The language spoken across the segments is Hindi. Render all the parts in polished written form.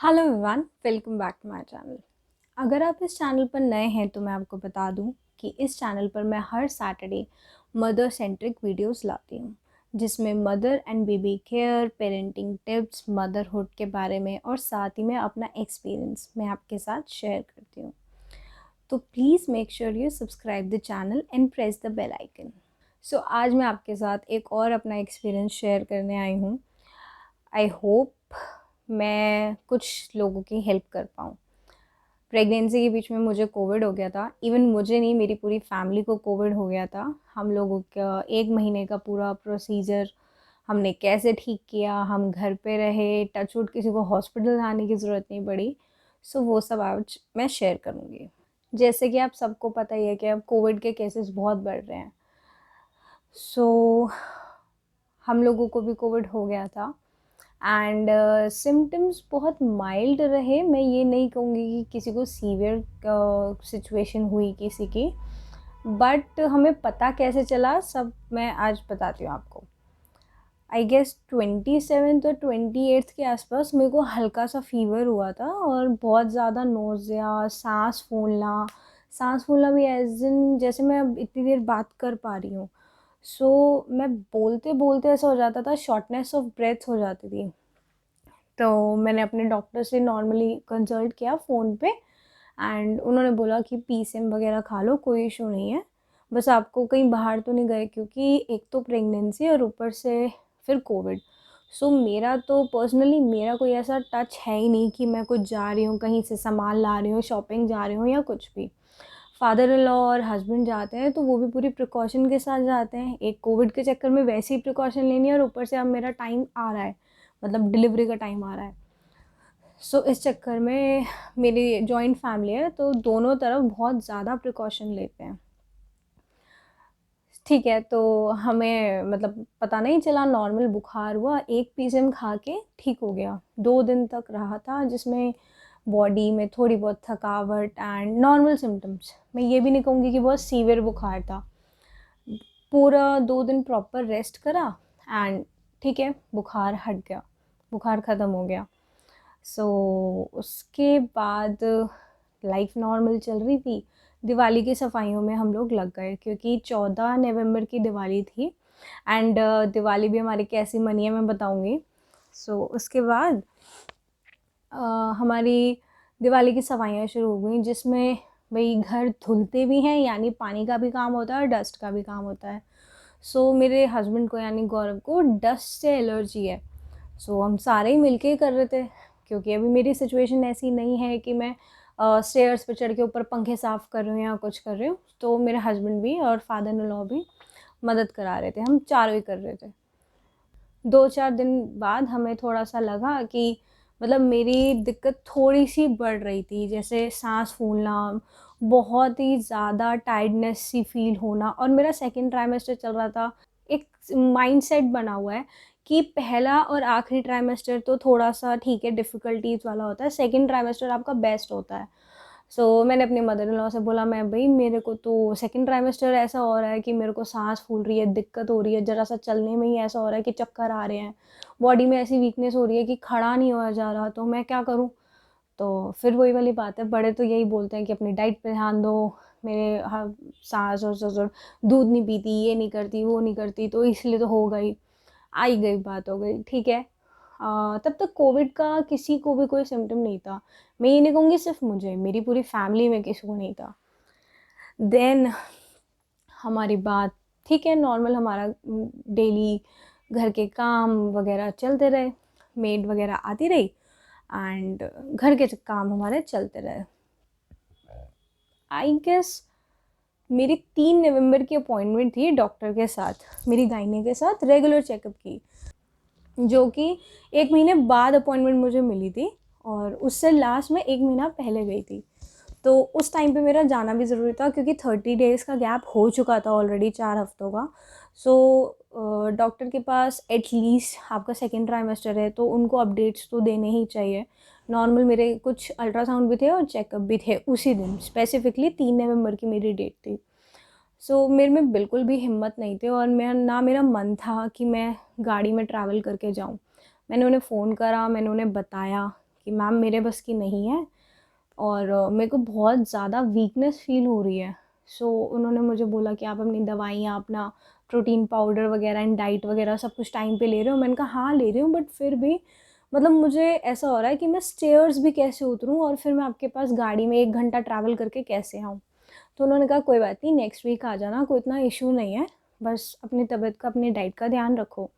Hello everyone, welcome back to my channel. अगर आप इस चैनल पर नए हैं तो मैं आपको बता दूं कि इस चैनल पर मैं हर सैटरडे मदर सेंट्रिक वीडियोस लाती हूं, जिसमें mother and baby care, parenting tips, motherhood के बारे में और साथ ही में अपना एक्सपीरियंस मैं आपके साथ शेयर करती हूँ। तो please make sure you subscribe the channel and press the bell icon. So आज मैं आपके साथ एक और अपना एक्सपीरियंस शेयर करने आई हूँ। आई होप मैं कुछ लोगों की हेल्प कर पाऊँ। प्रेगनेंसी के बीच में मुझे कोविड हो गया था। इवन मुझे नहीं, मेरी पूरी फैमिली को कोविड हो गया था। हम लोगों का 1 महीने का पूरा प्रोसीजर हमने कैसे ठीक किया, हम घर पे रहे, टचवुड किसी को हॉस्पिटल जाने की ज़रूरत नहीं पड़ी। सो वो सब आज मैं शेयर करूँगी। जैसे कि आप सबको पता ही है कि अब कोविड के केसेस बहुत बढ़ रहे हैं। सो हम लोगों को भी कोविड हो गया था एंड सिम्टम्स बहुत माइल्ड रहे। मैं ये नहीं कहूँगी कि किसी को सीवियर सिचुएशन हुई किसी की, बट हमें पता कैसे चला सब मैं आज बताती हूँ आपको। आई गेस 27 और 28 के आसपास मेरे को हल्का सा फीवर हुआ था और बहुत ज़्यादा नोज़िया, सांस फूलना भी एज इन जैसे मैं अब इतनी देर बात कर पा रही हूँ। सो मैं बोलते बोलते ऐसा हो जाता था, शॉर्टनेस ऑफ ब्रेथ हो जाती थी। तो मैंने अपने डॉक्टर से नॉर्मली कंसल्ट किया फ़ोन पे एंड उन्होंने बोला कि पीसीएम वगैरह खा लो, कोई इशू नहीं है, बस आपको कहीं बाहर तो नहीं गए, क्योंकि एक तो प्रेगनेंसी और ऊपर से फिर कोविड। सो मेरा तो पर्सनली मेरा कोई ऐसा टच है ही नहीं कि मैं कुछ जा रही हूँ, कहीं से सामान ला रही हूँ, शॉपिंग जा रही हूँ या कुछ भी। फादर इन लॉ और हस्बैंड जाते हैं तो वो भी पूरी प्रिकॉशन के साथ जाते हैं। एक कोविड के चक्कर में वैसे ही प्रिकॉशन लेनी है और ऊपर से अब मेरा टाइम आ रहा है, मतलब डिलीवरी का टाइम आ रहा है। सो इस चक्कर में मेरी जॉइंट फैमिली है तो दोनों तरफ बहुत ज़्यादा प्रिकॉशन लेते हैं। ठीक है, तो हमें मतलब पता नहीं चला, नॉर्मल बुखार हुआ, एक पीसीएम खा के ठीक हो गया। 2 दिन तक रहा था जिसमें बॉडी में थोड़ी बहुत थकावट एंड नॉर्मल सिम्टम्स। मैं ये भी नहीं कहूँगी कि बहुत सीवियर बुखार था। पूरा 2 दिन प्रॉपर रेस्ट करा एंड ठीक है, बुखार हट गया, बुखार ख़त्म हो गया। सो उसके बाद लाइफ नॉर्मल चल रही थी। दिवाली की सफाइयों में हम लोग लग गए क्योंकि 14 नवंबर की दिवाली थी एंड दिवाली भी हमारी कैसी मनी है मैं बताऊंगी। सो उसके बाद हमारी दिवाली की सफाइयाँ शुरू हो गई, जिसमें भाई घर धुलते भी हैं, यानी पानी का भी काम होता है और डस्ट का भी काम होता है। सो मेरे हस्बैंड को यानी गौरव को डस्ट से एलर्जी है। सो हम सारे ही मिलके ही कर रहे थे, क्योंकि अभी मेरी सिचुएशन ऐसी नहीं है कि मैं स्टेयर्स पे चढ़ के ऊपर पंखे साफ़ कर रही हूँ या कुछ कर रही हूँ। तो मेरे हस्बैंड भी और फादर इन लॉ भी मदद करा रहे थे, हम चारों ही कर रहे थे। 2-4 दिन बाद हमें थोड़ा सा लगा कि मतलब मेरी दिक्कत थोड़ी सी बढ़ रही थी, जैसे सांस फूलना, बहुत ही ज़्यादा टायर्डनेस सी फील होना। और मेरा सेकंड ट्राइमेस्टर चल रहा था। एक माइंडसेट बना हुआ है कि पहला और आखिरी ट्राइमेस्टर तो थोड़ा सा ठीक है, डिफ़िकल्टीज़ वाला होता है, सेकंड ट्राइमेस्टर आपका बेस्ट होता है। मैंने अपने मदर इन लॉ से बोला, मैं भई मेरे को तो सेकंड ट्राइमेस्टर ऐसा हो रहा है कि मेरे को सांस फूल रही है, दिक्कत हो रही है, ज़रा सा चलने में ही ऐसा हो रहा है कि चक्कर आ रहे हैं, बॉडी में ऐसी वीकनेस हो रही है कि खड़ा नहीं हुआ जा रहा, तो मैं क्या करूँ? तो फिर वही वाली बात है, बड़े तो यही बोलते हैं कि अपनी डाइट पे ध्यान दो। मेरे सास और ससुर दूध नहीं पीती, ये नहीं करती, वो नहीं करती, तो इसलिए तो हो गई, आई गई, बात हो गई, ठीक है। तब तक कोविड का किसी को भी कोई सिम्टम नहीं था। मैं ये नहीं कहूँगी सिर्फ मुझे, मेरी पूरी फैमिली में किसी को नहीं था। देन हमारी बात ठीक है, नॉर्मल हमारा डेली घर के काम वगैरह चलते रहे, मेड वगैरह आती रही एंड घर के काम हमारे चलते रहे। आई गेस मेरी 3 नवंबर की अपॉइंटमेंट थी डॉक्टर के साथ, मेरी गायने के साथ रेगुलर चेकअप की, जो कि 1 महीने बाद अपॉइंटमेंट मुझे मिली थी और उससे लास्ट में 1 महीना पहले गई थी। तो उस टाइम पे मेरा जाना भी ज़रूरी था क्योंकि 30 डेज़ का गैप हो चुका था ऑलरेडी, 4 हफ्तों का। सो डॉक्टर के पास एटलीस्ट आपका सेकेंड ट्राइमेस्टर है तो उनको अपडेट्स तो देने ही चाहिए। नॉर्मल मेरे कुछ अल्ट्रासाउंड भी थे और चेकअप भी थे उसी दिन, स्पेसिफिकली 3 नवंबर की मेरी डेट थी। मेरे में बिल्कुल भी हिम्मत नहीं थी और मैं ना, मेरा मन था कि मैं गाड़ी में ट्रैवल करके जाऊँ। मैंने उन्हें फ़ोन करा, मैंने उन्हें बताया कि मैम मेरे बस की नहीं है और मेरे को बहुत ज़्यादा वीकनेस फ़ील हो रही है। सो उन्होंने मुझे बोला कि आप अपनी दवाइयाँ, अपना प्रोटीन पाउडर वगैरह एंड डाइट वगैरह सब कुछ टाइम पे ले रहे हो? मैंने कहा हाँ, ले रही हूँ, बट फिर भी मतलब मुझे ऐसा हो रहा है कि मैं स्टेयर्स भी कैसे उतरूँ और फिर मैं आपके पास गाड़ी में 1 घंटा ट्रैवल करके कैसे आऊँ? तो उन्होंने कहा कोई बात नहीं, नेक्स्ट वीक आ जाना, कोई इतना इश्यू नहीं है, बस अपनी तबीयत का, अपनी डाइट का ध्यान रखो।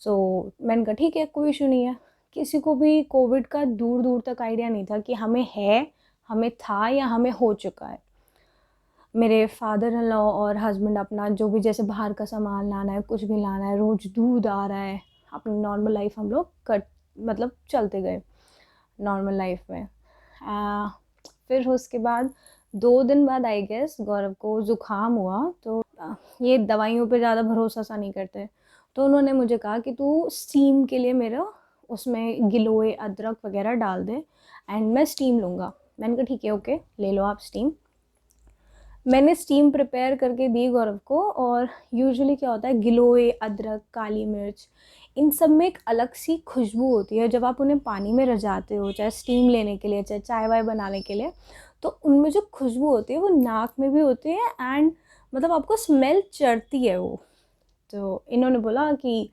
सो मैंने कहा ठीक है, कोई इशू नहीं है। किसी को भी कोविड का दूर दूर तक आइडिया नहीं था कि हमें है, हमें था या हमें हो चुका है। मेरे फादर इन लॉ और हस्बैंड अपना जो भी जैसे बाहर का सामान लाना है, कुछ भी लाना है, रोज़ दूध आ रहा है, अपनी नॉर्मल लाइफ हम लोग मतलब चलते गए नॉर्मल लाइफ में। फिर उसके बाद 2 दिन बाद आई गेस गौरव को ज़ुकाम हुआ, तो ये दवाइयों पे ज़्यादा भरोसा सा नहीं करते, तो उन्होंने मुझे कहा कि तू स्टीम के लिए मेरा उसमें गिलोय अदरक वगैरह डाल दे एंड मैं स्टीम लूँगा। मैंने कहा ठीक है, ओके, ले लो आप स्टीम। मैंने स्टीम प्रिपेयर करके दी गौरव को। और यूजुअली क्या होता है, गिलोय, अदरक, काली मिर्च, इन सब में एक अलग सी खुशबू होती है। जब आप उन्हें पानी में रजाते हो, चाहे स्टीम लेने के लिए, चाहे चाय वाय बनाने के लिए, तो उनमें जो खुशबू होती है वो नाक में भी होती है एंड मतलब आपको स्मेल चढ़ती है वो। तो इन्होंने बोला कि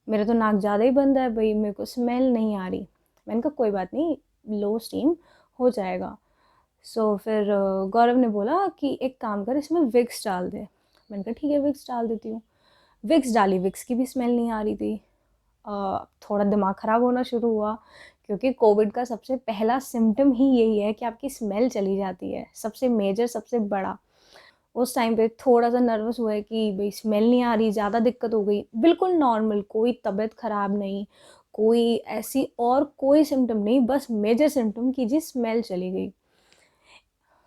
मेरा तो नाक ज़्यादा ही बंद है भाई, मेरे को स्मेल नहीं आ रही। मैंने कहा कोई बात नहीं, लो स्टीम, हो जाएगा। फिर गौरव ने बोला कि एक काम कर, इसमें विक्स डाल दे। मैंने कहा ठीक है, विक्स डाल देती हूँ। विक्स डाली, विक्स की भी स्मेल नहीं आ रही थी। थोड़ा दिमाग ख़राब होना शुरू हुआ, क्योंकि कोविड का सबसे पहला सिम्टम ही यही है कि आपकी स्मेल चली जाती है, सबसे मेजर, सबसे बड़ा। उस टाइम पे थोड़ा सा नर्वस हुआ है कि भाई स्मेल नहीं आ रही, ज़्यादा दिक्कत हो गई। बिल्कुल नॉर्मल, कोई तबीयत ख़राब नहीं, कोई ऐसी और कोई सिम्टम नहीं, बस मेजर सिम्टम कि जी स्मेल चली गई।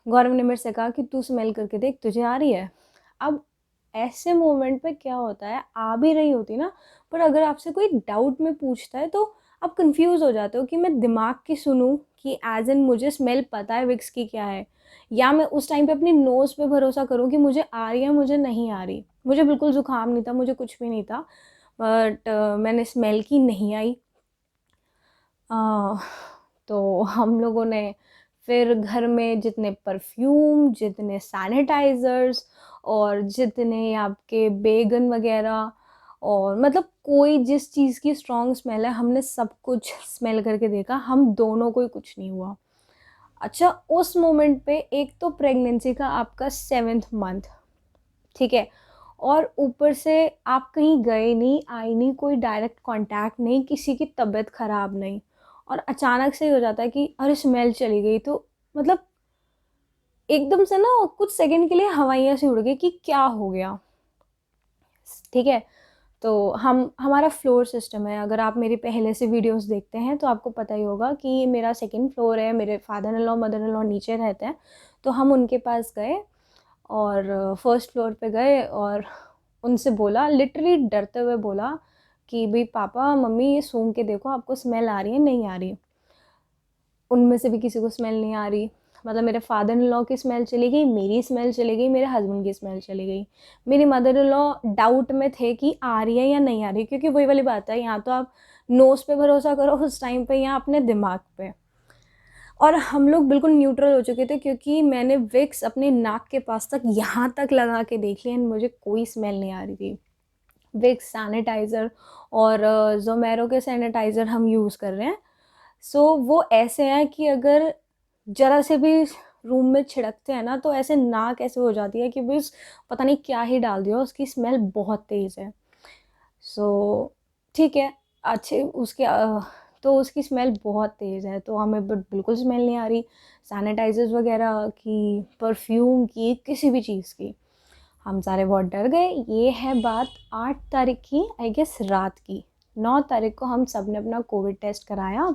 गौरव ने मेरे से कहा कि तू स्मेल करके देख, तुझे आ रही है। अब ऐसे मोमेंट पे क्या होता है, आ भी रही होती ना, पर अगर आपसे कोई डाउट में पूछता है तो आप कंफ्यूज हो जाते हो कि मैं दिमाग की सुनूं कि एज इन मुझे स्मेल पता है विक्स की क्या है, या मैं उस टाइम पे अपनी नोज़ पे भरोसा करूं कि मुझे आ रही है, मुझे नहीं आ रही। मुझे बिल्कुल ज़ुकाम नहीं था, मुझे कुछ भी नहीं था, बट मैंने स्मेल की, नहीं आई। तो हम लोगों ने फिर घर में जितने परफ्यूम, जितने सैनिटाइज़र्स और जितने आपके बेगन वगैरह, और मतलब कोई जिस चीज़ की स्ट्रॉन्ग स्मेल है, हमने सब कुछ स्मेल करके देखा, हम दोनों को ही कुछ नहीं हुआ। अच्छा, उस मोमेंट पे एक तो प्रेगनेंसी का आपका 7th मंथ, ठीक है, और ऊपर से आप कहीं गए नहीं, आए नहीं, कोई डायरेक्ट कांटेक्ट नहीं, किसी की तबीयत ख़राब नहीं, और अचानक से ही हो जाता है कि अरे स्मेल चली गई। तो मतलब एकदम से ना कुछ सेकंड के लिए हवाइयाँ सी उड़ गई कि क्या हो गया, ठीक है। तो हमारा फ्लोर सिस्टम है, अगर आप मेरी पहले से वीडियोस देखते हैं तो आपको पता ही होगा कि मेरा 2nd फ्लोर है, मेरे father in law, mother in law नीचे रहते हैं। तो हम उनके पास गए और फर्स्ट फ्लोर पे गए और उनसे बोला, लिटरली डरते हुए बोला कि भाई पापा मम्मी ये सूंघ के देखो, आपको स्मेल आ रही है, नहीं आ रही। उनमें से भी किसी को स्मेल नहीं आ रही। मतलब मेरे फादर इन लॉ की स्मेल चली गई, मेरी स्मेल चली गई, मेरे हस्बैंड की स्मेल चली गई। मेरी मदर इन लॉ डाउट में थे कि आ रही है या नहीं आ रही, क्योंकि वही वाली बात है, यहाँ तो आप नोज़ पे भरोसा करो उस टाइम पे, या अपने दिमाग पे। और हम लोग बिल्कुल न्यूट्रल हो चुके थे, क्योंकि मैंने विक्स अपने नाक के पास तक, यहाँ तक लगा के देख लिया, मुझे कोई स्मेल नहीं आ रही थी। विक्स, सैनिटाइज़र और ज़ोमैरो के सैनिटाइज़र हम यूज़ कर रहे हैं। वो ऐसे हैं कि अगर ज़रा से भी रूम में छिड़कते हैं ना, तो ऐसे नाक ऐसे हो जाती है कि बस पता नहीं क्या ही डाल दिया, उसकी स्मेल बहुत तेज़ है। ठीक है, अच्छे उसके तो उसकी स्मेल बहुत तेज़ है, तो हमें बिल्कुल स्मेल नहीं आ रही सैनिटाइज़र्स वगैरह की, परफ्यूम की, किसी भी चीज़ की। हम सारे बहुत डर गए। ये है बात 8 तारीख की, आई गेस रात की। 9 तारीख को हम सब ने अपना कोविड टेस्ट कराया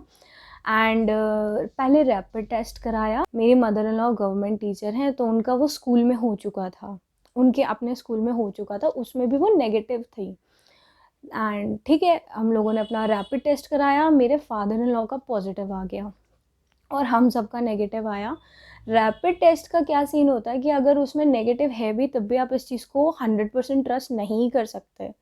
एंड पहले रैपिड टेस्ट कराया। मेरी mother in law government teacher हैं, तो उनका वो स्कूल में हो चुका था, उनके अपने स्कूल में हो चुका था, उसमें भी वो नेगेटिव थी। एंड ठीक है, हम लोगों ने अपना रैपिड टेस्ट कराया, मेरे फादर इन लॉ का पॉजिटिव आ गया और हम सबका नेगेटिव आया। रैपिड टेस्ट का क्या सीन होता है कि अगर उसमें नेगेटिव है भी, तब भी आप इस चीज़ को 100% ट्रस्ट नहीं कर सकते।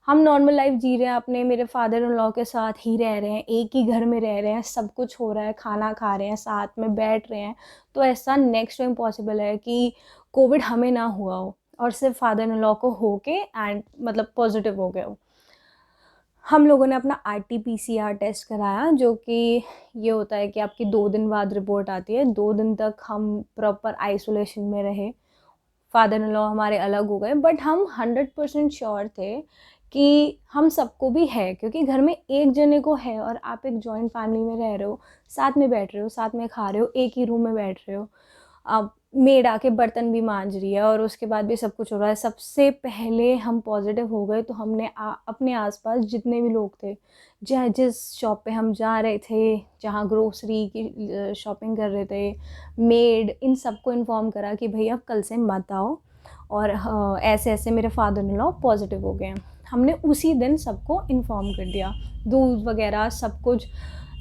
हम नॉर्मल लाइफ जी रहे हैं अपने, मेरे फादर इन लॉ के साथ ही रह रहे हैं, एक ही घर में रह रहे हैं, सब कुछ हो रहा है, खाना खा रहे हैं, साथ में बैठ रहे हैं। तो ऐसा नेक्स्ट टाइम पॉसिबल है कि कोविड हमें ना हुआ हो और सिर्फ फादर इन लॉ को हो के एंड मतलब पॉजिटिव हो गए हो। हम लोगों ने अपना आरटीपीसीआर टेस्ट कराया, जो कि ये होता है कि आपकी 2 दिन बाद रिपोर्ट आती है। 2 दिन तक हम प्रॉपर आइसोलेशन में रहे, फादर इन लॉ हमारे अलग हो गए, बट हम 100% श्योर थे कि हम सबको भी है, क्योंकि घर में एक जने को है और आप एक जॉइंट फैमिली में रह रहे हो, साथ में बैठ रहे हो, साथ में खा रहे हो, एक ही रूम में बैठ रहे हो, अब मेड आके बर्तन भी मांज रही है और उसके बाद भी सब कुछ हो रहा है। सबसे पहले हम पॉजिटिव हो गए तो हमने अपने आसपास जितने भी लोग थे, जहाँ जिस शॉप पे हम जा रहे थे, जहाँ ग्रोसरी की शॉपिंग कर रहे थे, मेड, इन सबको इन्फॉर्म करा कि भैया कल से मत आओ और ऐसे ऐसे मेरे फादर इन लॉ पॉजिटिव हो गए हैं। हमने उसी दिन सबको इन्फॉर्म कर दिया, दूध वगैरह सब कुछ।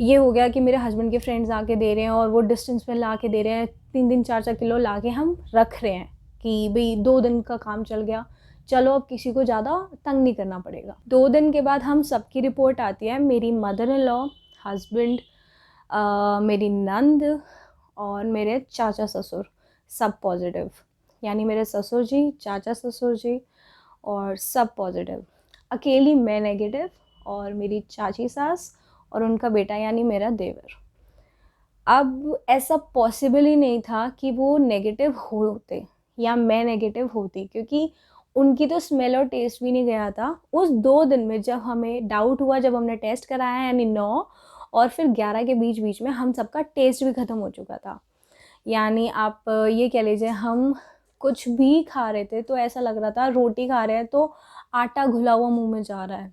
ये हो गया कि मेरे हस्बैंड के फ्रेंड्स आके दे रहे हैं और वो डिस्टेंस में ला के दे रहे हैं, 3-3 4-4 किलो ला के हम रख रहे हैं कि भाई 2 दिन का काम चल गया, चलो अब किसी को ज़्यादा तंग नहीं करना पड़ेगा। 2 दिन के बाद हम सबकी रिपोर्ट आती है, मेरी मदर इन लॉ, हस्बैंड, मेरी नंद और मेरे चाचा ससुर सब पॉजिटिव। यानी मेरे ससुर जी, चाचा ससुर जी और सब पॉजिटिव। अकेली मैं नेगेटिव और मेरी चाची सास और उनका बेटा यानी मेरा देवर। अब ऐसा पॉसिबल ही नहीं था कि वो नेगेटिव होते या मैं नेगेटिव होती, क्योंकि उनकी तो स्मेल और टेस्ट भी नहीं गया था। उस 2 दिन में जब हमें डाउट हुआ, जब हमने टेस्ट कराया यानी 9 और फिर 11 के बीच बीच में हम सबका टेस्ट भी ख़त्म हो चुका था। यानी आप ये कह लीजिए, हम कुछ भी खा रहे थे तो ऐसा लग रहा था रोटी खा रहे हैं तो आटा घुला हुआ मुंह में जा रहा है,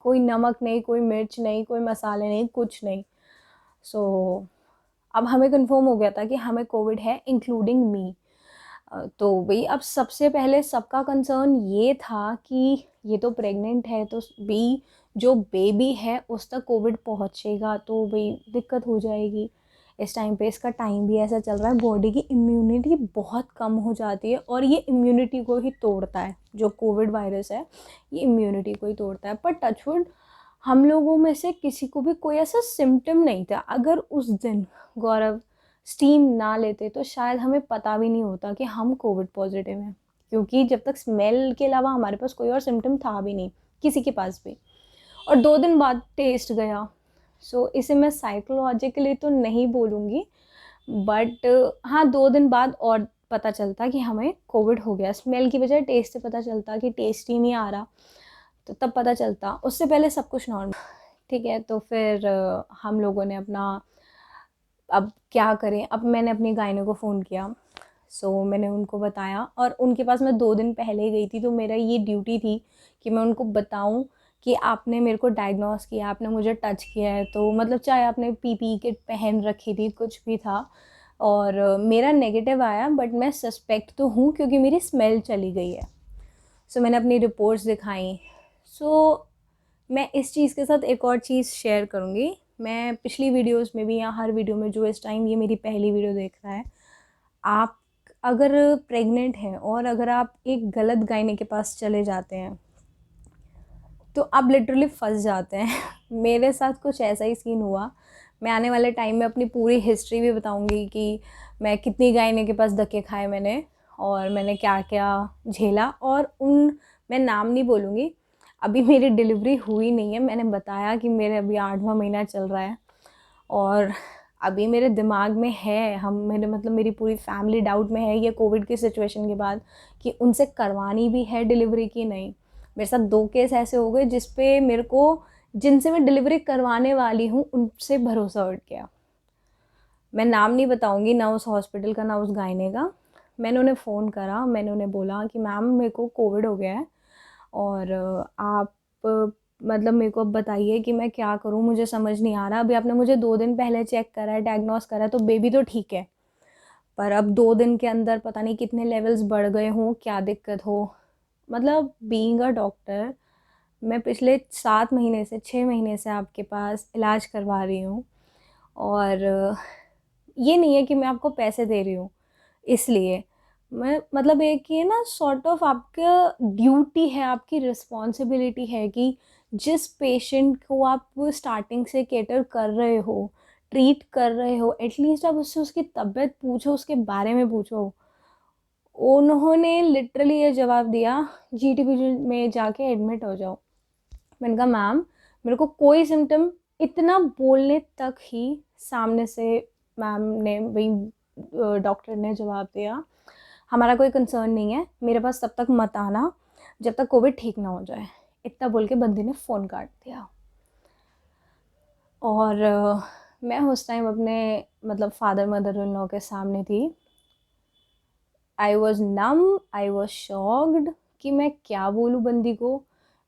कोई नमक नहीं, कोई मिर्च नहीं, कोई मसाले नहीं, कुछ नहीं। सो अब हमें कंफर्म हो गया था कि हमें कोविड है, इंक्लूडिंग मी। तो भाई अब सबसे पहले सबका कंसर्न ये था कि ये तो प्रेग्नेंट है, तो भाई जो बेबी है उस तक कोविड पहुंचेगा तो भाई दिक्कत हो जाएगी। इस टाइम पे इसका टाइम भी ऐसा चल रहा है, बॉडी की इम्यूनिटी बहुत कम हो जाती है और ये इम्यूनिटी को ही तोड़ता है। जो कोविड वायरस है ये इम्यूनिटी को ही तोड़ता है। पर टचवुड हम लोगों में से किसी को भी कोई ऐसा सिम्टम नहीं था। अगर उस दिन गौरव स्टीम ना लेते तो शायद हमें पता भी नहीं होता कि हम कोविड पॉजिटिव हैं, क्योंकि जब तक स्मेल के अलावा हमारे पास कोई और सिम्टम था भी नहीं किसी के पास भी। और 2 दिन बाद टेस्ट गया। सो इसे मैं साइकोलॉजिकली तो नहीं बोलूँगी, बट हाँ 2 दिन बाद और पता चलता कि हमें कोविड हो गया। स्मेल की बजाय टेस्ट से पता चलता कि टेस्ट ही नहीं आ रहा, तो तब पता चलता। उससे पहले सब कुछ नॉर्मल। ठीक है, तो फिर हम लोगों ने अपना, अब क्या करें, अब मैंने अपनी गायने को फ़ोन किया। सो मैंने उनको बताया और उनके पास मैं 2 दिन पहले ही गई थी, तो मेरा ये ड्यूटी थी कि मैं उनको बताऊं कि आपने मेरे को डायग्नोस किया, आपने मुझे टच किया है, तो मतलब चाहे आपने पीपीई किट पहन रखी थी, कुछ भी था, और मेरा नेगेटिव आया, बट मैं सस्पेक्ट तो हूँ क्योंकि मेरी स्मेल चली गई है। सो मैंने अपनी रिपोर्ट्स दिखाई। सो मैं इस चीज़ के साथ एक और चीज़ शेयर करूँगी। मैं पिछली वीडियोस में भी या हर वीडियो में, जो इस टाइम ये मेरी पहली वीडियो देख रहा है, आप अगर प्रेग्नेंट हैं और अगर आप एक गलत गायने के पास चले जाते हैं तो आप लिटरली फंस जाते हैं। मेरे साथ कुछ ऐसा ही सीन हुआ। मैं आने वाले टाइम में अपनी पूरी हिस्ट्री भी बताऊंगी कि मैं कितनी गायने के पास धक्के खाए मैंने और मैंने क्या क्या झेला। और उन, मैं नाम नहीं बोलूँगी, अभी मेरी डिलीवरी हुई नहीं है। मैंने बताया कि मेरे अभी 8वां महीना चल रहा है और अभी मेरे दिमाग में है, हम मेरे मतलब मेरी पूरी फैमिली डाउट में है ये कोविड की सिचुएशन के बाद कि उनसे करवानी भी है डिलीवरी की नहीं। मेरे साथ 2 केस ऐसे हो गए जिस पे मेरे को, जिनसे मैं डिलीवरी करवाने वाली हूँ, उनसे भरोसा उठ गया। मैं नाम नहीं बताऊँगी, ना उस हॉस्पिटल का ना उस गायने का। मैंने उन्हें फ़ोन करा, मैंने उन्हें बोला कि मैम मेरे को कोविड हो गया है और आप मतलब मेरे को अब बताइए कि मैं क्या करूँ, मुझे समझ नहीं आ रहा। अभी आपने मुझे 2 दिन पहले चेक करा है, डायग्नोस करा है, तो बेबी तो ठीक है, पर अब 2 दिन के अंदर पता नहीं कितने लेवल्स बढ़ गए हों, क्या दिक्कत हो। मतलब बीइंग अ डॉक्टर, मैं पिछले 7 महीने से 6 महीने से आपके पास इलाज करवा रही हूँ और ये नहीं है कि मैं आपको पैसे दे रही हूँ इसलिए, मैं मतलब एक ये ना सॉर्ट ऑफ आपका ड्यूटी है, आपकी रिस्पॉन्सिबिलिटी है कि जिस पेशेंट को आप स्टार्टिंग से केटर कर रहे हो, ट्रीट कर रहे हो, एटलीस्ट आप उससे उसकी तबीयत पूछो, उसके बारे में पूछो। उन्होंने लिटरली ये जवाब दिया, जीटीबी में जाके एडमिट हो जाओ। मैंने कहा मैम मेरे को कोई सिम्टम, इतना बोलने तक ही सामने से मैम ने वही डॉक्टर ने जवाब दिया, हमारा कोई कंसर्न नहीं है, मेरे पास तब तक मत आना जब तक कोविड ठीक ना हो जाए। इतना बोल के बंदी ने फ़ोन काट दिया। और मैं उस टाइम अपने मतलब फादर मदर इन लॉ के सामने थी। I was numb, I was shocked कि मैं क्या बोलूँ बंदी को।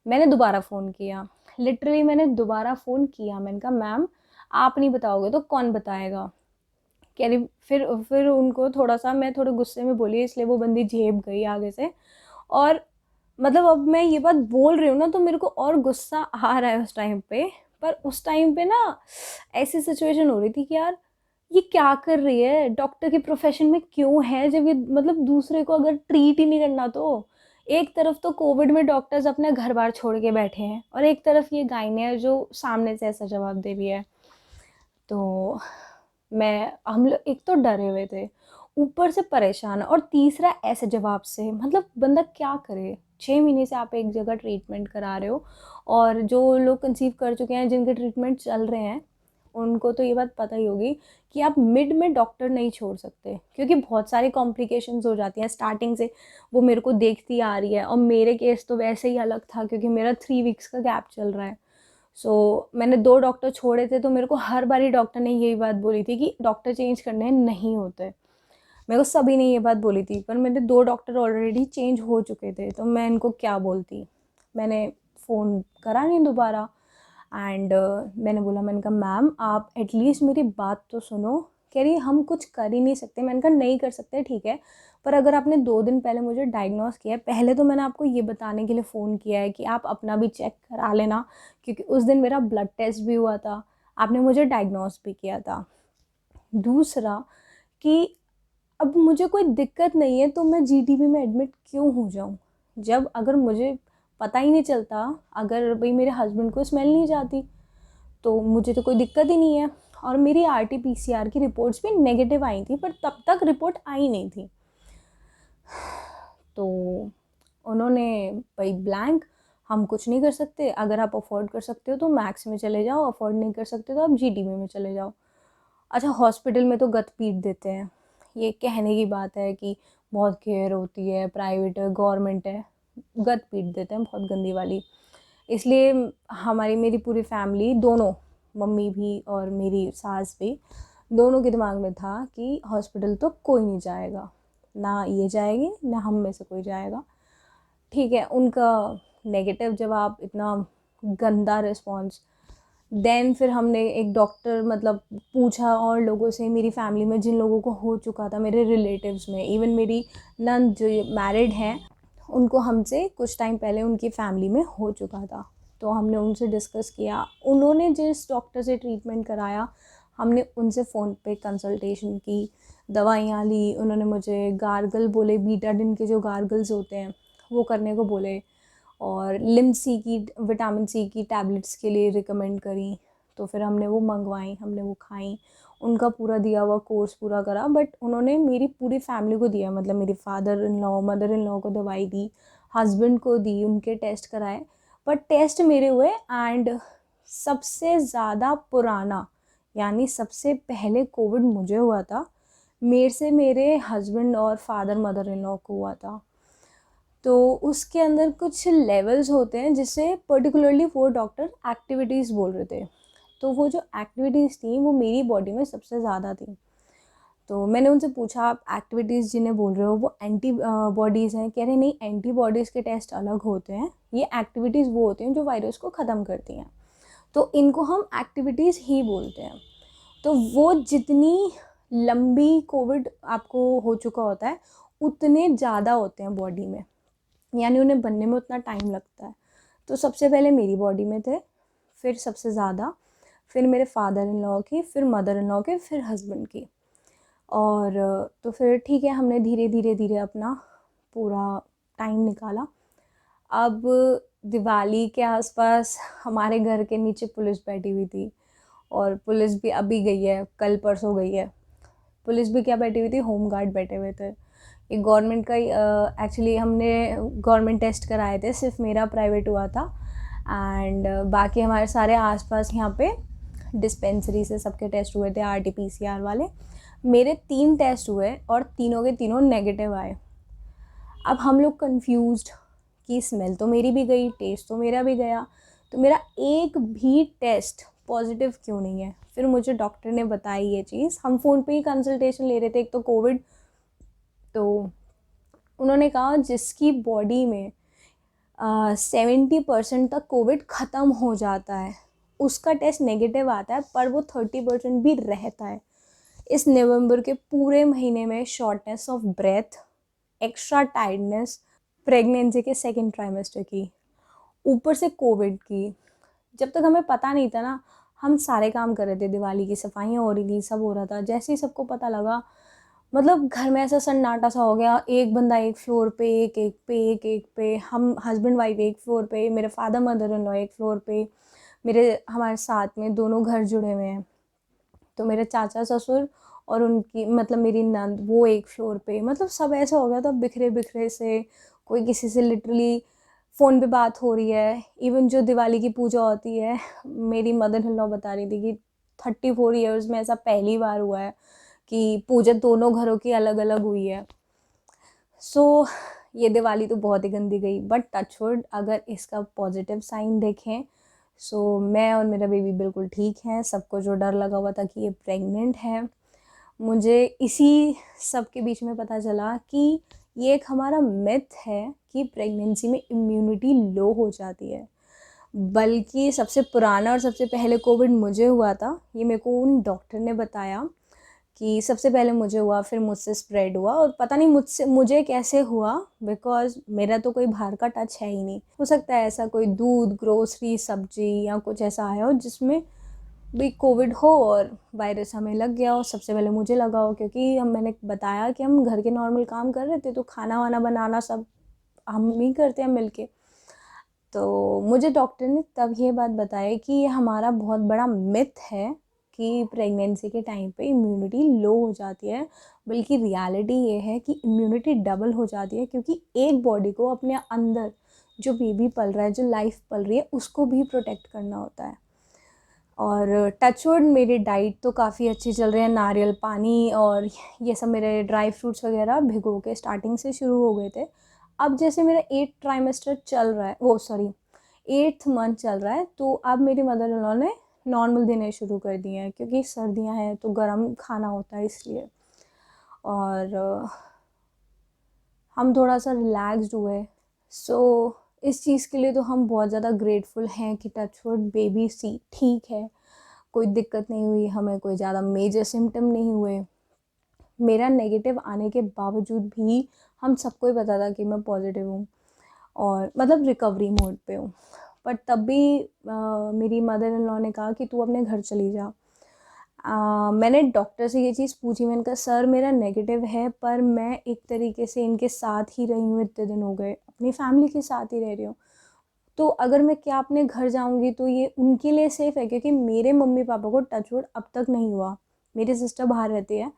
मैंने दोबारा फ़ोन किया, लिटरली मैंने दोबारा फ़ोन किया। मैंने कहा मैम आप नहीं बताओगे तो कौन बताएगा। कह रही, फिर उनको थोड़ा सा, मैं थोड़े गुस्से में बोली, इसलिए वो बंदी झेप गई आगे से। और मतलब अब मैं ये बात बोल रही हूँ ना तो मेरे को और गुस्सा आ रहा है उस टाइम पे। पर उस टाइम पे ना ऐसी सिचुएशन हो रही थी कि यार ये क्या कर रही है, डॉक्टर के प्रोफेशन में क्यों है, जब ये मतलब दूसरे को अगर ट्रीट ही नहीं करना। तो एक तरफ तो कोविड में डॉक्टर्स अपने घर बार छोड़ के बैठे हैं और एक तरफ ये गायने है जो सामने से ऐसा जवाब दे रही है। तो हम लोग एक तो डरे हुए थे, ऊपर से परेशान, और तीसरा ऐसे जवाब से, मतलब बंदा क्या करे। 6 महीने से आप एक जगह ट्रीटमेंट करा रहे हो, और जो लोग कंसीव कर चुके हैं जिनके ट्रीटमेंट चल रहे हैं उनको तो ये बात पता ही होगी कि आप मिड में डॉक्टर नहीं छोड़ सकते, क्योंकि बहुत सारी कॉम्प्लिकेशंस हो जाती हैं स्टार्टिंग से। वो मेरे को देखती आ रही है, और मेरे केस तो वैसे ही अलग था क्योंकि मेरा 3 वीक्स का गैप चल रहा है। मैंने 2 डॉक्टर छोड़े थे, तो मेरे को हर बारी डॉक्टर ने यही बात बोली थी कि डॉक्टर चेंज करने नहीं होते। मेरे को सभी ने ये बात बोली थी, पर मेरे 2 डॉक्टर ऑलरेडी चेंज हो चुके थे, तो मैं इनको क्या बोलती। मैंने फ़ोन करा नहीं दोबारा। एंड मैंने बोला, मैंने कहा मैम आप एटलीस्ट मेरी बात तो सुनो। कह रही हम कुछ कर ही नहीं सकते। मैंने कहा नहीं कर सकते ठीक है, पर अगर आपने 2 दिन पहले मुझे डायग्नोस किया है, पहले तो मैंने आपको ये बताने के लिए फ़ोन किया है कि आप अपना भी चेक करा लेना, क्योंकि उस दिन मेरा ब्लड टेस्ट भी हुआ था, आपने मुझे डायग्नोस भी किया था। दूसरा कि अब मुझे कोई दिक्कत नहीं है तो मैं जीटीबी में एडमिट क्यों हो जाऊँ, जब अगर मुझे पता ही नहीं चलता, अगर भाई मेरे हस्बैंड को स्मेल नहीं जाती तो मुझे तो कोई दिक्कत ही नहीं है। और मेरी आरटी-पीसीआर की रिपोर्ट्स भी नेगेटिव आई थी, पर तब तक रिपोर्ट आई नहीं थी। तो उन्होंने भाई ब्लैंक, हम कुछ नहीं कर सकते, अगर आप अफोर्ड कर सकते हो तो मैक्स में चले जाओ, अफोर्ड नहीं कर सकते तो आप जीटीबी में चले जाओ। अच्छा हॉस्पिटल में तो गत पीट देते हैं, ये कहने की बात है कि बहुत केयर होती है, प्राइवेट है गवर्नमेंट है, गत पीट देते हैं बहुत गंदी वाली। इसलिए हमारी मेरी पूरी फैमिली, दोनों मम्मी भी और मेरी सास भी, दोनों के दिमाग में था कि हॉस्पिटल तो कोई नहीं जाएगा, ना ये जाएगी ना हम में से कोई जाएगा। ठीक है, उनका नेगेटिव जवाब, इतना गंदा रिस्पॉन्स। देन फिर हमने एक डॉक्टर मतलब पूछा और लोगों से, मेरी फैमिली में जिन लोगों को हो चुका था, मेरे रिलेटिव्स में, इवन मेरी नंद जो मैरिड हैं, उनको हमसे कुछ टाइम पहले उनकी फैमिली में हो चुका था। तो हमने उनसे डिस्कस किया, उन्होंने जिस डॉक्टर से ट्रीटमेंट कराया हमने उनसे फ़ोन पे कंसल्टेशन की, दवाइयाँ ली। उन्होंने मुझे गार्गल बोले, बीटाडिन के जो गार्गल्स होते हैं वो करने को बोले, और लिम-सी की, विटामिन सी की टैबलेट्स के लिए रिकमेंड करी। तो फिर हमने वो मंगवाई, हमने वो खाई, उनका पूरा दिया हुआ कोर्स पूरा करा। बट उन्होंने मेरी पूरी फैमिली को दिया, मतलब मेरे father in law, mother in law को दवाई दी, हस्बैंड को दी, उनके टेस्ट कराए। पर टेस्ट मेरे हुए, एंड सबसे ज़्यादा पुराना, यानी सबसे पहले कोविड मुझे हुआ था, मेरे से मेरे हस्बैंड और फादर मदर इन लॉ को हुआ था। तो उसके अंदर कुछ लेवल्स होते हैं जिससे पर्टिकुलरली वो डॉक्टर एक्टिविटीज़ बोल रहे थे। तो वो जो एक्टिविटीज़ थी वो मेरी बॉडी में सबसे ज़्यादा थी। तो मैंने उनसे पूछा आप एक्टिविटीज़ जिन्हें बोल रहे हो वो एंटी बॉडीज़ हैं? कह रहे नहीं, एंटीबॉडीज़ के टेस्ट अलग होते हैं, ये एक्टिविटीज़ वो होती हैं जो वायरस को ख़त्म करती हैं, तो इनको हम एक्टिविटीज़ ही बोलते हैं। तो वो जितनी लंबी कोविड आपको हो चुका होता है उतने ज़्यादा होते हैं बॉडी में, यानी उन्हें बनने में उतना टाइम लगता है। तो सबसे पहले मेरी बॉडी में थे, फिर सबसे ज़्यादा, फिर मेरे फादर इन लॉ की, फिर मदर इन लॉ के, फिर हस्बैंड की। और तो फिर ठीक है, हमने धीरे धीरे धीरे अपना पूरा टाइम निकाला। अब दिवाली के आसपास हमारे घर के नीचे पुलिस बैठी हुई थी, और पुलिस भी अभी गई है, कल परसों गई है। पुलिस भी क्या बैठी हुई थी, होम गार्ड बैठे हुए थे। एक गवर्नमेंट का एक्चुअली हमने गवर्नमेंट टेस्ट कराए थे, सिर्फ मेरा प्राइवेट हुआ था, एंड बाकी हमारे सारे आसपास यहाँ पे डिस्पेंसरी से सबके टेस्ट हुए थे, RT-PCR वाले। मेरे 3 टेस्ट हुए और तीनों के तीनों नेगेटिव आए। अब हम लोग कंफ्यूज्ड कि स्मेल तो मेरी भी गई, टेस्ट तो मेरा भी गया, तो मेरा एक भी टेस्ट पॉजिटिव क्यों नहीं है। फिर मुझे डॉक्टर ने बताई ये चीज़, हम फ़ोन पे ही कंसल्टेशन ले रहे थे, एक तो कोविड, तो उन्होंने कहा जिसकी बॉडी में 70% तक कोविड ख़त्म हो जाता है उसका टेस्ट नेगेटिव आता है, पर वो 30% भी रहता है। इस नवंबर के पूरे महीने में shortness of breath, extra tiredness, pregnancy के सेकेंड ट्राइमेस्टर की, ऊपर से कोविड की। जब तक हमें पता नहीं था ना, हम सारे काम कर रहे थे, दिवाली की सफाइयाँ हो रही थी, सब हो रहा था। जैसे ही सबको पता लगा, मतलब घर में ऐसा सन्नाटा सा हो गया। एक बंदा एक फ्लोर पे, एक पे, हम हस्बैंड वाइफ एक फ्लोर पे, मेरे फादर मदर इन लॉ एक फ्लोर पे, मेरे हमारे साथ में दोनों घर जुड़े हुए हैं, तो मेरे चाचा ससुर और उनकी मतलब मेरी नंद वो एक फ्लोर पे, मतलब सब ऐसा हो गया था बिखरे बिखरे से। कोई किसी से लिटरली फ़ोन पे बात हो रही है। इवन जो दिवाली की पूजा होती है, मेरी मदर इन लॉ बता रही थी कि 34 ईयर्स में ऐसा पहली बार हुआ है कि पूजा दोनों घरों की अलग अलग हुई है। सो ये दिवाली तो बहुत ही गंदी गई, बट टचवुड अगर इसका पॉजिटिव साइन देखें, सो मैं और मेरा बेबी बिल्कुल ठीक हैं। सबको जो डर लगा हुआ था कि ये प्रेग्नेंट है, मुझे इसी सब के बीच में पता चला कि ये एक हमारा मिथ है कि प्रेगनेंसी में इम्यूनिटी लो हो जाती है। बल्कि सबसे पुराना और सबसे पहले कोविड मुझे हुआ था, ये मेरे को उन डॉक्टर ने बताया कि सबसे पहले मुझे हुआ, फिर मुझसे स्प्रेड हुआ, और पता नहीं मुझे कैसे हुआ, बिकॉज मेरा तो कोई बाहर का टच है ही नहीं। हो सकता है ऐसा कोई दूध, ग्रोसरी, सब्जी या कुछ ऐसा आया हो जिसमें भी कोविड हो और वायरस हमें लग गया हो, सबसे पहले मुझे लगा हो, क्योंकि मैंने बताया कि हम घर के नॉर्मल काम कर रहे थे, तो खाना वाना बनाना सब हम ही करते हैं मिलके। तो मुझे डॉक्टर ने तब ये बात बताई कि ये हमारा बहुत बड़ा मिथ है कि प्रेगनेंसी के टाइम पे इम्यूनिटी लो हो जाती है, बल्कि रियलिटी ये है कि इम्यूनिटी डबल हो जाती है, क्योंकि एक बॉडी को अपने अंदर जो बेबी पल रहा है, जो लाइफ पल रही है, उसको भी प्रोटेक्ट करना होता है। और टचवुड मेरी डाइट तो काफ़ी अच्छी चल रही है। नारियल पानी और ये सब मेरे ड्राई फ्रूट्स वगैरह भिगो के स्टार्टिंग से शुरू हो गए थे। अब जैसे मेरा 8th ट्राइमेस्टर चल रहा है, वो सॉरी 8th मंथ चल रहा है, तो अब मेरी मदर इन लॉ ने नॉर्मल देने शुरू कर दिए हैं, क्योंकि सर्दियां हैं तो गर्म खाना होता है इसलिए। और हम थोड़ा सा रिलैक्स्ड हुए। सो इस चीज़ के लिए तो हम बहुत ज़्यादा ग्रेटफुल हैं कि टचवुड बेबी सी ठीक है, कोई दिक्कत नहीं हुई हमें, कोई ज़्यादा मेजर सिम्टम नहीं हुए। मेरा नेगेटिव आने के बावजूद भी हम सबको ही पता था कि मैं पॉजिटिव हूँ, और मतलब रिकवरी मोड पे हूँ। पर तब भी मेरी मदर इन लॉ ने कहा कि तू अपने घर चली जा। मैंने डॉक्टर से ये चीज़ पूछी, मैंने कहा सर मेरा नेगेटिव है, पर मैं एक तरीके से इनके साथ ही रही हूँ, इतने दिन हो गए अपनी फैमिली के साथ ही रह रही हूँ, तो अगर मैं क्या अपने घर जाऊंगी तो ये उनके लिए सेफ़ है, क्योंकि मेरे मम्मी पापा को टचवुड अब तक नहीं हुआ। मेरी सिस्टर बाहर रहती है,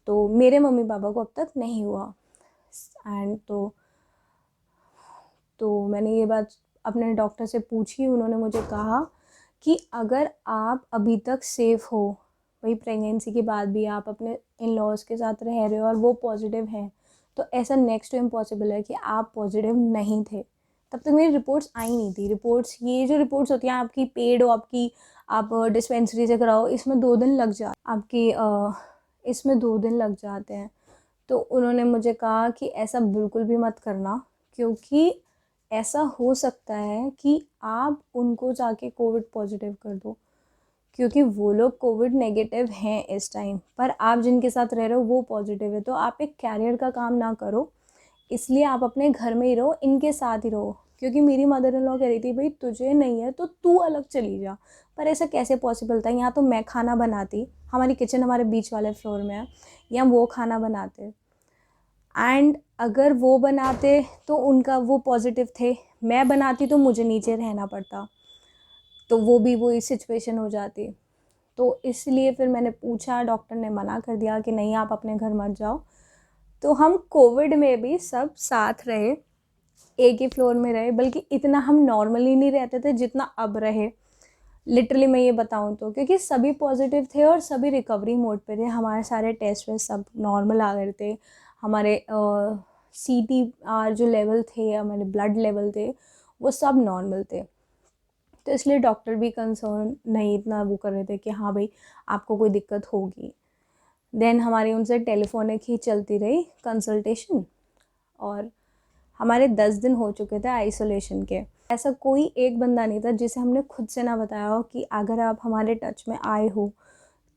तो मेरे मम्मी पापा को अब तक नहीं हुआ। एंड तो मैंने ये बात अपने डॉक्टर से पूछी, उन्होंने मुझे कहा कि अगर आप अभी तक सेफ़ हो, वही प्रेगनेंसी के बाद भी आप अपने इन लॉज के साथ रह रहे हो और वो पॉजिटिव हैं, तो ऐसा नेक्स्ट टू इम्पॉसिबल है कि आप पॉजिटिव नहीं थे। तब तक मेरी रिपोर्ट्स आई नहीं थी। रिपोर्ट्स, ये जो रिपोर्ट्स होती हैं आपकी पेड हो, आपकी आप डिस्पेंसरी से कराओ, इसमें 2 दिन लग जा आपकी इसमें 2 दिन लग जाते हैं। तो उन्होंने मुझे कहा कि ऐसा बिल्कुल भी मत करना, क्योंकि ऐसा हो सकता है कि आप उनको जाके कोविड पॉजिटिव कर दो, क्योंकि वो लोग कोविड नेगेटिव हैं इस टाइम, पर आप जिनके साथ रह रहे हो वो पॉजिटिव है, तो आप एक कैरियर का काम ना करो। इसलिए आप अपने घर में ही रहो, इनके साथ ही रहो, क्योंकि मेरी मदर इन लॉ कह रही थी भाई तुझे नहीं है तो तू अलग चली जा। पर ऐसा कैसे पॉसिबल था, यहाँ तो मैं खाना बनाती, हमारी किचन हमारे बीच वाले फ्लोर में है, या वो खाना बनाते, एंड अगर वो बनाते तो उनका वो पॉजिटिव थे, मैं बनाती तो मुझे नीचे रहना पड़ता, तो वो भी वही सिचुएशन हो जाती। तो इसलिए फिर मैंने पूछा, डॉक्टर ने मना कर दिया कि नहीं आप अपने घर मत जाओ। तो हम कोविड में भी सब साथ रहे, एक ही फ्लोर में रहे, बल्कि इतना हम नॉर्मली नहीं रहते थे जितना अब रहे। लिटरली मैं ये बताऊँ तो, क्योंकि सभी पॉजिटिव थे और सभी रिकवरी मोड पे थे, हमारे सारे टेस्ट वेस्ट सब नॉर्मल आ गए थे, हमारे CTR जो लेवल थे, हमारे ब्लड लेवल थे, वो सब नॉर्मल थे। तो इसलिए डॉक्टर भी कंसर्न नहीं इतना वो कर रहे थे कि हाँ भाई आपको कोई दिक्कत होगी। देन हमारी उनसे टेलीफोनिक ही चलती रही कंसल्टेशन, और हमारे 10 दिन हो चुके थे आइसोलेशन के। ऐसा कोई एक बंदा नहीं था जिसे हमने खुद से ना बताया हो कि अगर आप हमारे टच में आए हो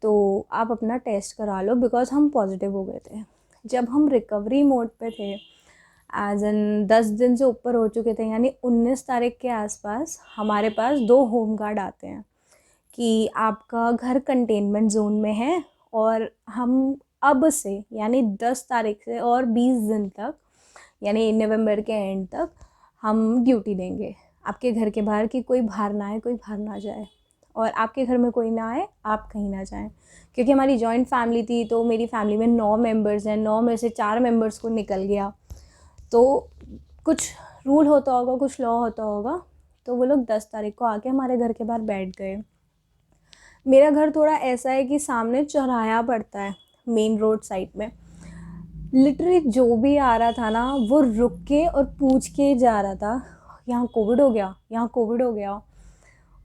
तो आप अपना टेस्ट करा लो, बिकॉज हम पॉजिटिव हो गए थे। जब हम रिकवरी मोड पे थे, एज इन 10 दिन से ऊपर हो चुके थे, यानी 19 तारीख के आसपास हमारे पास 2 होम गार्ड आते हैं कि आपका घर कंटेनमेंट जोन में है, और हम अब से यानी 10 तारीख से और 20 दिन तक, यानी नवंबर के एंड तक हम ड्यूटी देंगे आपके घर के बाहर, कि कोई बाहर ना आए, कोई बाहर ना जाए, और आपके घर में कोई ना आए, आप कहीं ना जाएं। क्योंकि हमारी जॉइंट फैमिली थी, तो मेरी फैमिली में 9 मेंबर्स हैं, 9 में से 4 मेंबर्स को निकल गया, तो कुछ रूल होता होगा, कुछ लॉ होता होगा, तो वो लोग 10 तारीख को आके हमारे घर के बाहर बैठ गए। मेरा घर थोड़ा ऐसा है कि सामने चौराहा पड़ता है मेन रोड साइड में, लिटरली जो भी आ रहा था ना वो रुक के और पूछ के जा रहा था, यहाँ कोविड हो गया, यहाँ कोविड हो गया।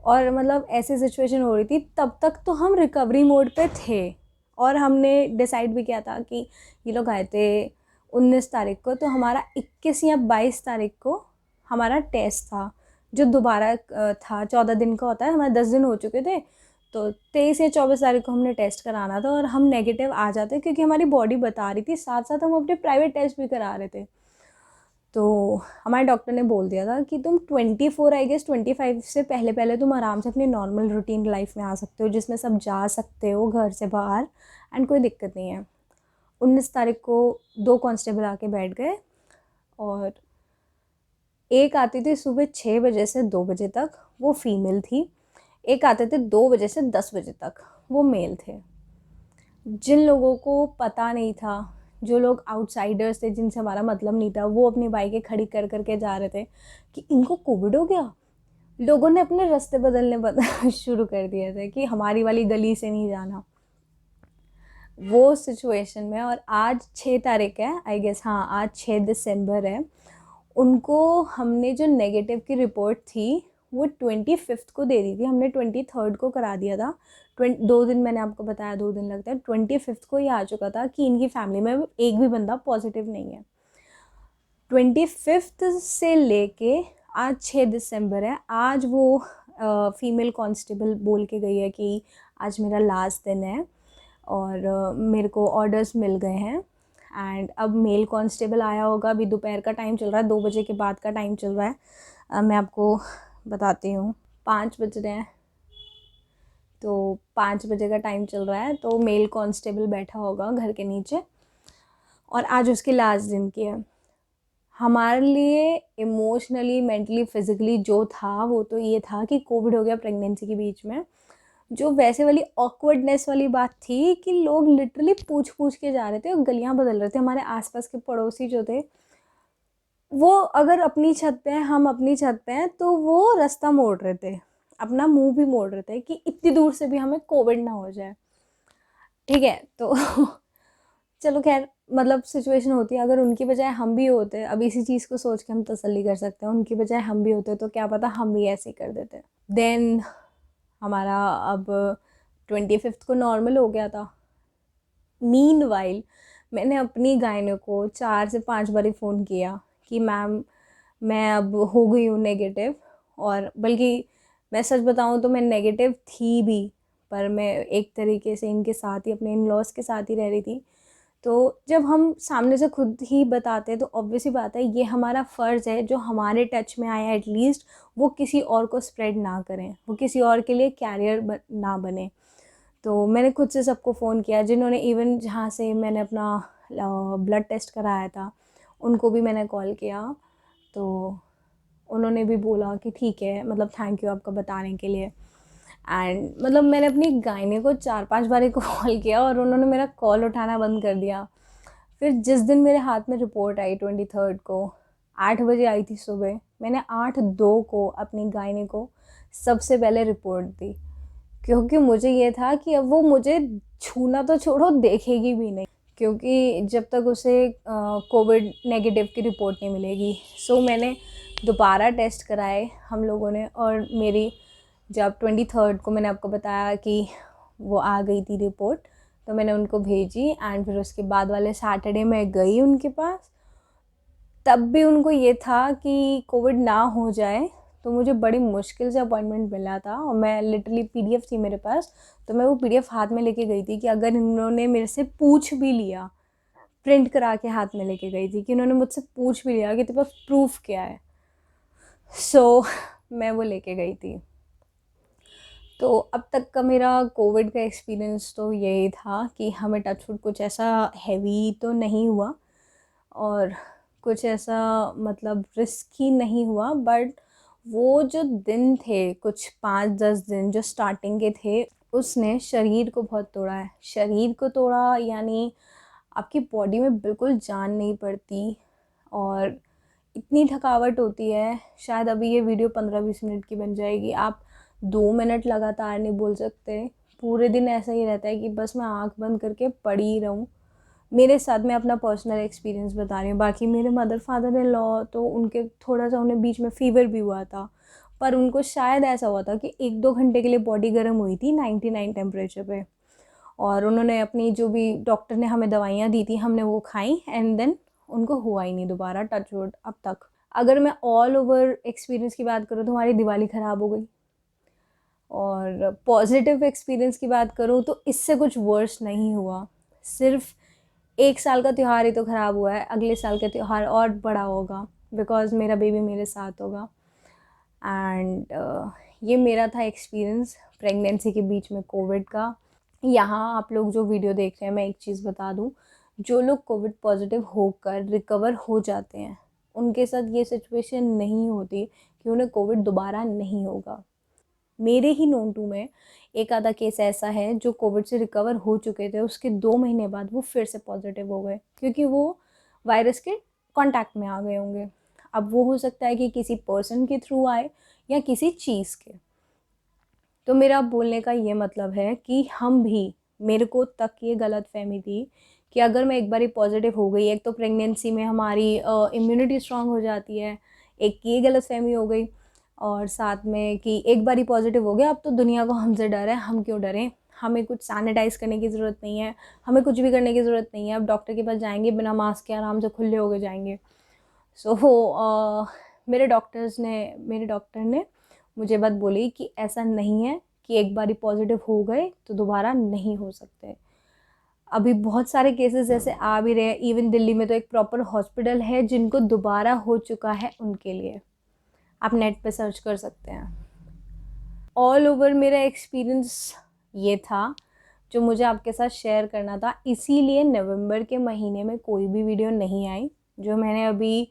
और मतलब ऐसी सिचुएशन हो रही थी, तब तक तो हम रिकवरी मोड पे थे, और हमने डिसाइड भी किया था कि ये लोग आए थे 19 तारीख को, तो हमारा 21 या 22 तारीख को हमारा टेस्ट था, जो दोबारा था, 14 दिन का होता है, हमारे 10 दिन हो चुके थे, तो 23 या 24 तारीख को हमने टेस्ट कराना था, और हम नेगेटिव आ जाते क्योंकि हमारी बॉडी बता रही थी, साथ साथ हम अपने प्राइवेट टेस्ट भी करा रहे थे। तो हमारे डॉक्टर ने बोल दिया था कि तुम 24 आई गेस 25 से पहले पहले तुम आराम से अपनी नॉर्मल रूटीन लाइफ में आ सकते हो, जिसमें सब जा सकते हो घर से बाहर, एंड कोई दिक्कत नहीं है। 19 तारीख को 2 कांस्टेबल आके बैठ गए, और एक आती थी सुबह 6 बजे से 2 बजे तक, वो फीमेल थी, एक आते थे 2 बजे से 10 बजे तक, वो मेल थे। जिन लोगों को पता नहीं था, जो लोग आउटसाइडर्स थे, जिनसे हमारा मतलब नहीं था, वो अपनी बाइकें खड़ी कर करके जा रहे थे कि इनको कोविड हो गया। लोगों ने अपने रास्ते बदलने शुरू कर दिए थे कि हमारी वाली गली से नहीं जाना, वो सिचुएशन में। और आज 6 तारीख है आई गेस, हाँ आज 6 दिसंबर है। उनको हमने जो नेगेटिव की रिपोर्ट थी वो 25 को दे दी थी, हमने 23 को करा दिया था। 2 दिन मैंने आपको बताया 2 दिन लगता है, 25 को ही आ चुका था कि इनकी फैमिली में एक भी बंदा पॉजिटिव नहीं है। 25 से लेके आज 6 दिसंबर है, आज वो फीमेल कांस्टेबल बोल के गई है कि आज मेरा लास्ट दिन है, और मेरे को ऑर्डर्स मिल गए हैं। एंड अब मेल कांस्टेबल आया होगा, अभी दोपहर का टाइम चल रहा है, 2 बजे के बाद का टाइम चल रहा है। मैं आपको बताती हूँ, 5 बज रहे हैं, तो 5 बजे का टाइम चल रहा है, तो मेल कांस्टेबल बैठा होगा घर के नीचे, और आज उसके लास्ट दिन की है। हमारे लिए इमोशनली, मेंटली, फिजिकली जो था वो तो ये था कि कोविड हो गया प्रेगनेंसी के बीच में। जो वैसे वाली ऑकवर्डनेस वाली बात थी कि लोग लिटरली पूछ पूछ के जा रहे थे और गलियां बदल रहे थे। हमारे आसपास के पड़ोसी जो थे, वो अगर अपनी छत पे हैं, हम अपनी छत पे हैं, तो वो रास्ता मोड़ रहे थे, अपना मुंह भी मोड़ रहे थे कि इतनी दूर से भी हमें कोविड ना हो जाए। ठीक है, तो चलो खैर, मतलब सिचुएशन होती है, अगर उनकी बजाय हम भी होते, अब इसी चीज़ को सोच के हम तसल्ली कर सकते हैं, उनकी बजाय हम भी होते तो क्या पता हम भी ऐसे ही कर देते। देन हमारा अब 25 को नॉर्मल हो गया था। मीनवाइल मैंने अपनी गायनो को 4 से 5 बारी फ़ोन किया कि मैम मैं अब हो गई हूँ नेगेटिव, और बल्कि मैं सच बताऊँ तो मैं नेगेटिव थी भी, पर मैं एक तरीके से इनके साथ ही, अपने इन लॉज के साथ ही रह रही थी, तो जब हम सामने से खुद ही बताते हैं तो ऑब्वियस ही बात है, ये हमारा फ़र्ज़ है, जो हमारे टच में आया एटलीस्ट वो किसी और को स्प्रेड ना करें, वो किसी और के लिए कैरियर ना बने। तो मैंने खुद से सबको फ़ोन किया, जिन्होंने इवन जहाँ से मैंने अपना ब्लड टेस्ट कराया था उनको भी मैंने कॉल किया। तो उन्होंने भी बोला कि ठीक है, मतलब थैंक यू आपका बताने के लिए। एंड मतलब मैंने अपनी गायनी को 4-5 बार ही कॉल किया और उन्होंने मेरा कॉल उठाना बंद कर दिया। फिर जिस दिन मेरे हाथ में रिपोर्ट आई 23 को 8 बजे आई थी सुबह, मैंने 8:02 को अपनी गायनी को सबसे पहले रिपोर्ट दी, क्योंकि मुझे ये था कि अब वो मुझे छूना तो छोड़ो, देखेगी भी नहीं, क्योंकि जब तक उसे कोविड नेगेटिव की रिपोर्ट नहीं मिलेगी। सो मैंने दोबारा टेस्ट कराए हम लोगों ने, और मेरी जब 23 को मैंने आपको बताया कि वो आ गई थी रिपोर्ट, तो मैंने उनको भेजी। एंड फिर उसके बाद वाले सैटरडे मैं गई उनके पास, तब भी उनको ये था कि कोविड ना हो जाए। तो मुझे बड़ी मुश्किल से अपॉइंटमेंट मिला था, और मैं लिटरली पीडीएफ थी मेरे पास, तो मैं वो पीडीएफ हाथ में लेके गई थी कि अगर इन्होंने मेरे से पूछ भी लिया, प्रिंट करा के हाथ में लेके गई थी कि इन्होंने मुझसे पूछ भी लिया कि तेरे पास प्रूफ क्या है। सो मैं वो लेके गई थी। तो अब तक का मेरा कोविड का एक्सपीरियंस तो यही था कि हमें टचवुड कुछ ऐसा हैवी तो नहीं हुआ, और कुछ ऐसा मतलब रिस्की नहीं हुआ। बट वो जो दिन थे, कुछ 5-10 दिन जो स्टार्टिंग के थे, उसने शरीर को बहुत तोड़ा है। शरीर को तोड़ा यानी आपकी बॉडी में बिल्कुल जान नहीं पड़ती, और इतनी थकावट होती है। शायद अभी ये वीडियो 15-20 मिनट की बन जाएगी, आप 2 मिनट लगातार नहीं बोल सकते। पूरे दिन ऐसा ही रहता है कि बस मैं आँख बंद करके पड़ी ही रहूँ। मेरे साथ मैं अपना पर्सनल एक्सपीरियंस बता रही हूँ। बाकी मेरे मदर फादर इन लॉ तो उनके थोड़ा सा, उन्हें बीच में फ़ीवर भी हुआ था, पर उनको शायद ऐसा हुआ था कि 1-2 घंटे के लिए बॉडी गर्म हुई थी 99 टेम्परेचर पे, और उन्होंने अपनी जो भी डॉक्टर ने हमें दवाइयाँ दी थी हमने वो खाई, एंड देन उनको हुआ ही नहीं दोबारा, टच वुड अब तक। अगर मैं ऑल ओवर एक्सपीरियंस की बात करूँ तो हमारी दिवाली ख़राब हो गई, और पॉजिटिव एक्सपीरियंस की बात करूँ तो इससे कुछ वर्स नहीं हुआ। सिर्फ 1 साल का त्यौहार ही तो ख़राब हुआ है, अगले साल का त्यौहार और बड़ा होगा, बिकॉज़ मेरा बेबी मेरे साथ होगा। एंड ये मेरा था एक्सपीरियंस प्रेगनेंसी के बीच में कोविड का। यहाँ आप लोग जो वीडियो देख रहे हैं, मैं एक चीज़ बता दूँ, जो लोग कोविड पॉजिटिव होकर रिकवर हो जाते हैं, उनके साथ ये सिचुएशन नहीं होती कि उन्हें कोविड दोबारा नहीं होगा। मेरे ही नोन टू में एक आधा केस ऐसा है जो कोविड से रिकवर हो चुके थे, उसके 2 महीने बाद वो फिर से पॉजिटिव हो गए, क्योंकि वो वायरस के कांटेक्ट में आ गए होंगे। अब वो हो सकता है कि किसी पर्सन के थ्रू आए या किसी चीज़ के। तो मेरा बोलने का ये मतलब है कि हम भी, मेरे को तक ये गलतफ़हमी थी कि अगर मैं एक बारी पॉजिटिव हो गई, एक तो प्रेगनेंसी में हमारी इम्यूनिटी स्ट्रांग हो जाती है, एक ये गलतफ़हमी हो गई, और साथ में कि एक बारी पॉजिटिव हो गया अब तो दुनिया को हमसे डर है, हम क्यों डरें, हमें कुछ सैनिटाइज़ करने की ज़रूरत नहीं है, हमें कुछ भी करने की ज़रूरत नहीं है, अब डॉक्टर के पास जाएंगे बिना मास्क के आराम से खुले होके जाएंगे। सो मेरे डॉक्टर ने मुझे बात बोली कि ऐसा नहीं है कि एक बारी पॉजिटिव हो गए तो दोबारा नहीं हो सकते। अभी बहुत सारे केसेस ऐसे आ भी रहे हैं, इवन दिल्ली में तो एक प्रॉपर हॉस्पिटल है जिनको दोबारा हो चुका है उनके लिए, आप नेट पे सर्च कर सकते हैं। ऑल ओवर मेरा एक्सपीरियंस ये था जो मुझे आपके साथ शेयर करना था, इसीलिए नवंबर के महीने में कोई भी वीडियो नहीं आई। जो मैंने अभी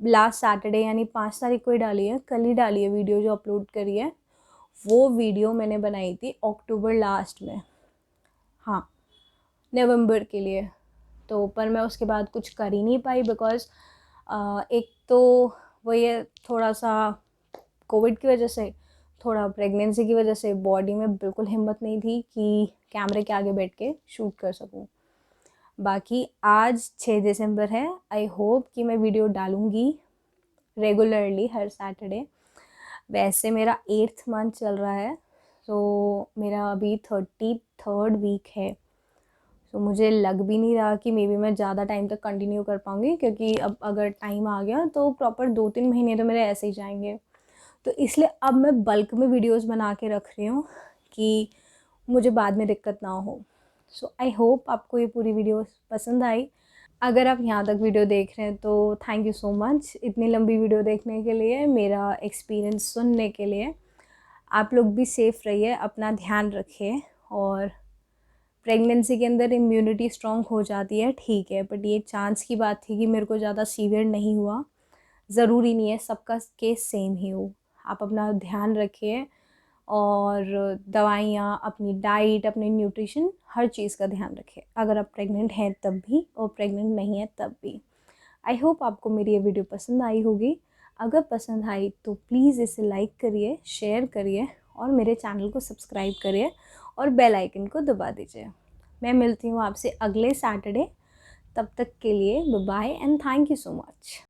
लास्ट सैटरडे यानी 5 तारीख को ही डाली है, कल ही डाली है वीडियो जो अपलोड करी है, वो वीडियो मैंने बनाई थी अक्टूबर लास्ट में, हाँ, नवंबर के लिए। तो पर मैं उसके बाद कुछ कर ही नहीं पाई, बिकॉज़ एक तो वो ये थोड़ा सा कोविड की वजह से, थोड़ा प्रेगनेंसी की वजह से बॉडी में बिल्कुल हिम्मत नहीं थी कि कैमरे के आगे बैठ के शूट कर सकूं। बाकी आज 6 दिसंबर है, आई होप कि मैं वीडियो डालूँगी रेगुलरली हर सैटरडे। वैसे मेरा 8th मंथ चल रहा है, तो मेरा अभी 33rd वीक है। तो मुझे लग भी नहीं रहा कि मे बी मैं ज़्यादा टाइम तक कंटिन्यू कर पाऊँगी, क्योंकि अब अगर टाइम आ गया तो प्रॉपर 2-3 महीने तो मेरे ऐसे ही जाएंगे। तो इसलिए अब मैं बल्क में वीडियोस बना के रख रही हूँ कि मुझे बाद में दिक्कत ना हो। सो आई होप आपको ये पूरी वीडियो पसंद आई। अगर आप यहाँ तक वीडियो देख रहे हैं तो थैंक यू सो मच इतनी लंबी वीडियो देखने के लिए, मेरा एक्सपीरियंस सुनने के लिए। आप लोग भी सेफ़ रहिए, अपना ध्यान रखिए। और प्रेगनेंसी के अंदर इम्यूनिटी स्ट्रॉन्ग हो जाती है, ठीक है, बट ये चांस की बात थी कि मेरे को ज़्यादा सीवियर नहीं हुआ। ज़रूरी नहीं है सबका केस सेम ही हो। आप अपना ध्यान रखिए और दवाइयाँ, अपनी डाइट, अपनी न्यूट्रिशन, हर चीज़ का ध्यान रखिए। अगर आप प्रेग्नेंट हैं तब भी और प्रेग्नेंट नहीं है तब भी। आई होप आपको मेरी ये वीडियो पसंद आई होगी। अगर पसंद आई तो प्लीज़ इसे लाइक करिए, शेयर करिए और मेरे चैनल को सब्सक्राइब करिए और बेल आइकन को दबा दीजिए। मैं मिलती हूँ आपसे अगले सैटरडे। तब तक के लिए bye bye and thank you so much.